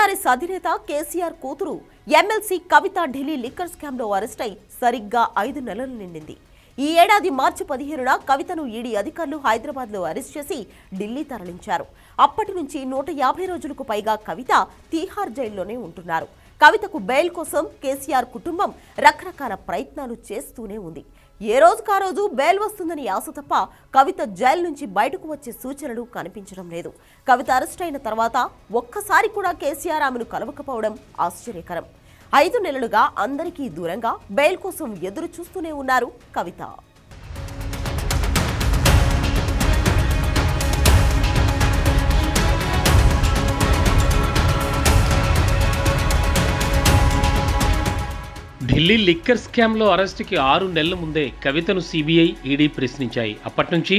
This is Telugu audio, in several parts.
టీఆర్ఎస్ అధినేత కేసీఆర్ కూతురు ఎమ్మెల్సీ కవిత ఢిల్లీ లిక్కర్ స్కామ్ లో అరెస్ట్ అయి సరిగ్గా 5 నెలలు నిండింది. ఈ ఏడాది మార్చి 15న కవితను ఈడీ అధికారులు హైదరాబాద్ లో అరెస్ట్ చేసి ఢిల్లీ తరలించారు. అప్పటి నుంచి 150 రోజులకు పైగా కవిత తీహార్ జైల్లోనే ఉంటున్నారు. కవితకు బెయిల్ కోసం కేసీఆర్ కుటుంబం రకరకాల ప్రయత్నాలు చేస్తూనే ఉంది. ఏ రోజుకా రోజు బెయిల్ వస్తుందని ఆశ తప్ప కవిత జైలు నుంచి బయటకు వచ్చే సూచనలు కనిపించడం లేదు. కవిత అరెస్ట్ అయిన తర్వాత ఒక్కసారి కూడా కేసీఆర్ ఆమెను కలవకపోవడం ఆశ్చర్యకరం. 5 నెలలుగా అందరికీ దూరంగా బెయిల్ కోసం ఎదురు చూస్తూనే ఉన్నారు కవిత. ఢిల్లీ లిక్కర్ స్కామ్లో అరెస్టుకి 6 నెలల ముందే కవితను సిబిఐ, ఈడీ ప్రశ్నించాయి. అప్పటి నుంచి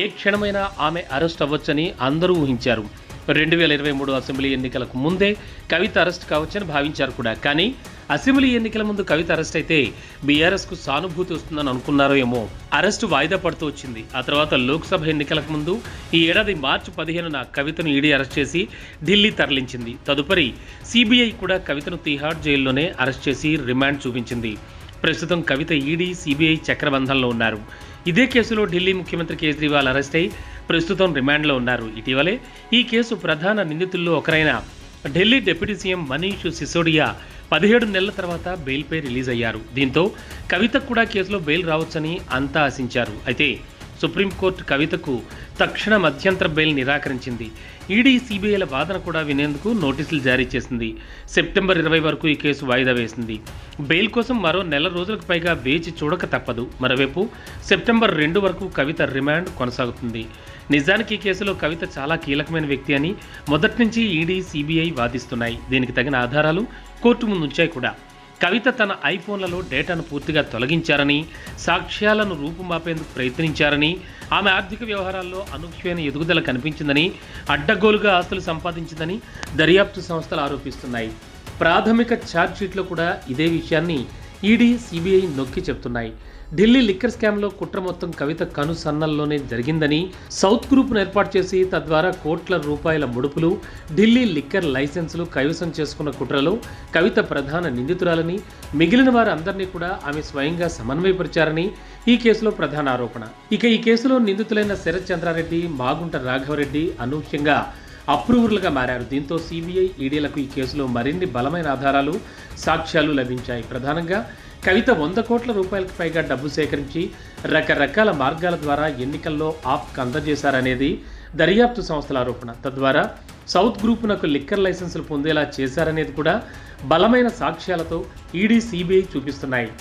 ఏ క్షణమైనా ఆమె అరెస్ట్ అవ్వొచ్చని అందరూ ఊహించారు. 2023 అసెంబ్లీ ఎన్నికలకు ముందే కవిత అరెస్ట్ కావచ్చని భావించారు కూడా. కానీ అసెంబ్లీ ఎన్నికల ముందు కవిత అరెస్ట్ అయితే బీఆర్ఎస్కు సానుభూతి వస్తుందని అనుకున్నారో ఏమో. అరెస్టు వాయిదా పడుతూ వచ్చింది. ఆ తర్వాత లోక్సభ ఎన్నికలకు ముందు ఈ ఏడాది మార్చి 15న కవితను ఈడీ అరెస్ట్ చేసి ఢిల్లీ తరలించింది. తదుపరి సిబిఐ కూడా కవితను తిహార్ జైల్లోనే అరెస్ట్ చేసి రిమాండ్ చూపించింది. ప్రస్తుతం కవిత ఈడీ, సిబిఐ చక్రబంధంలో ఉన్నారు. ఇదే కేసులో ఢిల్లీ ముఖ్యమంత్రి కేజ్రీవాల్ అరెస్ట్ అయి ప్రస్తుతం రిమాండ్లో ఉన్నారు. ఇటీవలే ఈ కేసు ప్రధాన నిందితుల్లో ఒకరైన ఢిల్లీ డిప్యూటీ సీఎం మనీష్ సిసోడియా 17 నెలల తర్వాత బెయిల్పై రిలీజ్ అయ్యారు. దీంతో కవితకు కూడా కేసులో బెయిల్ రావచ్చని అంతా ఆశించారు. అయితే సుప్రీంకోర్టు కవితకు తక్షణ మధ్యంతర బెయిల్ నిరాకరించింది. ఈడీ, సిబిఐల వాదన కూడా వినేందుకు నోటీసులు జారీ చేసింది. సెప్టెంబర్ 20 వరకు ఈ కేసు వాయిదా వేసింది. బెయిల్ కోసం మరో నెల రోజులకు పైగా వేచి చూడక తప్పదు. మరోవైపు సెప్టెంబర్ 2 వరకు కవిత రిమాండ్ కొనసాగుతుంది. నిజానికి ఈ కేసులో కవిత చాలా కీలకమైన వ్యక్తి అని మొదటి నుంచి ఈడీ, సిబిఐ వాదిస్తున్నాయి. దీనికి తగిన ఆధారాలు కోర్టు ముందు ఉంచాయి కూడా. కవిత తన ఐఫోన్లలో డేటాను పూర్తిగా తొలగించారని, సాక్ష్యాలను రూపుమాపేందుకు ప్రయత్నించారని, ఆమె ఆర్థిక వ్యవహారాల్లో అనూహ్యమైన ఎదుగుదల కనిపించిందని, అడ్డగోలుగా ఆస్తులు సంపాదించిందని దర్యాప్తు సంస్థలు ఆరోపిస్తున్నాయి. ప్రాథమిక ఛార్జ్షీట్లో కూడా ఇదే విషయాన్ని ఈడీ, సిబిఐ నొక్కి చెప్తున్నాయి. ఢిల్లీ లిక్కర్ స్కామ్లో కుట్ర మొత్తం కవిత కనుసన్నల్లోనే జరిగిందని, సౌత్ గ్రూప్ను ఏర్పాటు చేసి తద్వారా కోట్ల రూపాయల ముడుపులు, ఢిల్లీ లిక్కర్ లైసెన్సులు కైవసం చేసుకున్న కుట్రలో కవిత ప్రధాన నిందితురాలని, మిగిలిన వారందరినీ కూడా ఆమె స్వయంగా సమన్వయపరిచారని ఈ కేసులో ప్రధాన ఆరోపణ. ఇక ఈ కేసులో నిందితులైన శరత్ చంద్రారెడ్డి, మాగుంట రాఘవరెడ్డి అనూహ్యంగా అప్రూవర్లుగా మారారు. దీంతో సిబిఐ, ఈడీలకు ఈ కేసులో మరిన్ని బలమైన ఆధారాలు, సాక్ష్యాలు లభించాయి. ప్రధానంగా కవిత 100 కోట్ల రూపాయలకు పైగా డబ్బు సేకరించి రకరకాల మార్గాల ద్వారా ఎన్నికల్లో ఆప్కు అందజేశారనేది దర్యాప్తు సంస్థల ఆరోపణ. తద్వారా సౌత్ గ్రూపునకు లిక్కర్ లైసెన్సులు పొందేలా చేశారనేది కూడా బలమైన సాక్ష్యాలతో ఈడీ, సిబిఐ చూపిస్తున్నాయి.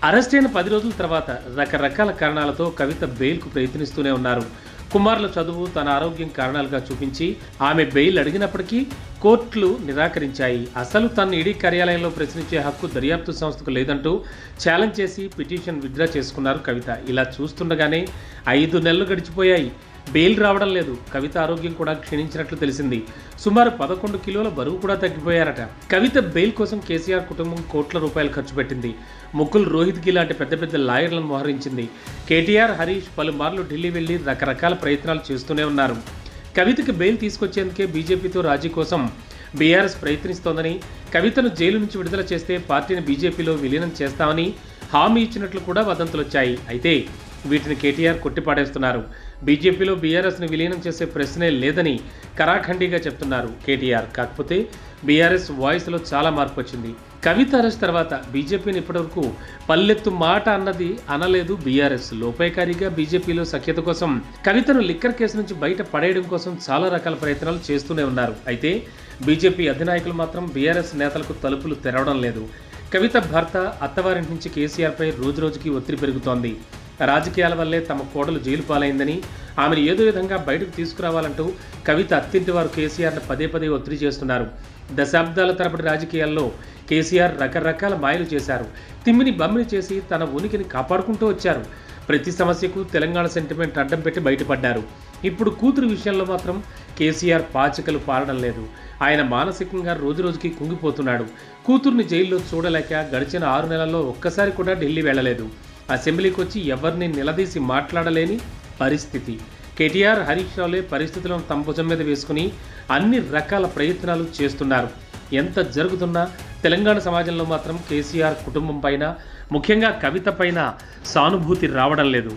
అరెస్ట్ అయిన 10 రోజుల తర్వాత రకరకాల కారణాలతో కవిత బెయిల్కు ప్రయత్నిస్తూనే ఉన్నారు. కుమారుల చదువు, తన ఆరోగ్యం కారణాలుగా చూపించి ఆమె బెయిల్ అడిగినప్పటికీ కోర్టులు నిరాకరించాయి. అసలు తన ఈడీ కార్యాలయంలో ప్రశ్నించే హక్కు దర్యాప్తు సంస్థకు లేదంటూ ఛాలెంజ్ చేసి పిటిషన్ విత్డ్రా చేసుకున్నారు కవిత. ఇలా చూస్తుండగానే 5 నెలలు గడిచిపోయాయి. బెయిల్ రావడం లేదు. కవిత ఆరోగ్యం కూడా క్షీణించినట్లు తెలిసింది. సుమారు 11 కిలోల బరువు కూడా తగ్గిపోయారట. కవిత బెయిల్ కోసం కేసీఆర్ కుటుంబం కోట్ల రూపాయలు ఖర్చు పెట్టింది. ముకుల్ రోహిత్గి లాంటి పెద్ద పెద్ద లాయర్లను మోహరించింది. కేటీఆర్, హరీష్ పలుమార్లు ఢిల్లీ వెళ్లి రకరకాల ప్రయత్నాలు చేస్తూనే ఉన్నారు. కవితకి బెయిల్ తీసుకొచ్చేందుకే బీజేపీతో రాజీ కోసం బీఆర్ఎస్ ప్రయత్నిస్తోందని, కవితను జైలు నుంచి విడుదల చేస్తే పార్టీని బీజేపీలో విలీనం చేస్తామని హామీ ఇచ్చినట్లు కూడా వదంతులు వచ్చాయి. అయితే వీటిని కేటీఆర్ కొట్టిపాడేస్తున్నారు. బీజేపీలో బీఆర్ఎస్ని విలీనం చేసే ప్రశ్నే లేదని కరాఖండిగా చెప్తున్నారు కేటీఆర్. కాకపోతే బీఆర్ఎస్ వాయిస్లో చాలా మార్పు వచ్చింది. కవిత అరెస్ట్ తర్వాత బీజేపీని ఇప్పటివరకు పల్లెత్తు మాట అన్నది అనలేదు బీఆర్ఎస్. లోపాయకారిగా బీజేపీలో సఖ్యత కోసం, కవితను లిక్కర్ కేసు నుంచి బయట పడేయడం కోసం చాలా రకాల ప్రయత్నాలు చేస్తూనే ఉన్నారు. అయితే బీజేపీ అధినాయకులు మాత్రం బీఆర్ఎస్ నేతలకు తలుపులు తెరవడం లేదు. కవిత భర్త, అత్తవారింటి నుంచి కేసీఆర్పై రోజురోజుకి ఒత్తిడి పెరుగుతోంది. రాజకీయాల వల్లే తమ కోడలు జైలు పాలైందని, ఆమెను ఏదో విధంగా బయటకు తీసుకురావాలంటూ కవిత అత్తింటి వారు కేసీఆర్ను పదే పదే ఒత్తిడి చేస్తున్నారు. దశాబ్దాల తరబడి రాజకీయాల్లో కేసీఆర్ రకరకాల మాయలు చేశారు. తిమ్మిని బమ్మిని చేసి తన ఉనికిని కాపాడుకుంటూ వచ్చారు. ప్రతి సమస్యకు తెలంగాణ సెంటిమెంట్ అడ్డం పెట్టి బయటపడ్డారు. ఇప్పుడు కూతురు విషయంలో మాత్రం కేసీఆర్ పాచికలు పారడం లేదు. ఆయన మానసికంగా రోజురోజుకి కుంగిపోతున్నాడు. కూతుర్ని జైల్లో చూడలేక గడిచిన 6 నెలల్లో ఒక్కసారి కూడా ఢిల్లీ వెళ్ళలేదు. అసెంబ్లీకి వచ్చి ఎవరిని నిలదీసి మాట్లాడలేని పరిస్థితి. కేటీఆర్, హరీష్ రావులే పరిస్థితులను తమ భుజం మీద వేసుకుని అన్ని రకాల ప్రయత్నాలు చేస్తున్నారు. ఎంత జరుగుతున్నా తెలంగాణ సమాజంలో మాత్రం కేసీఆర్ కుటుంబం పైన, ముఖ్యంగా కవిత పైన సానుభూతి రావడం లేదు.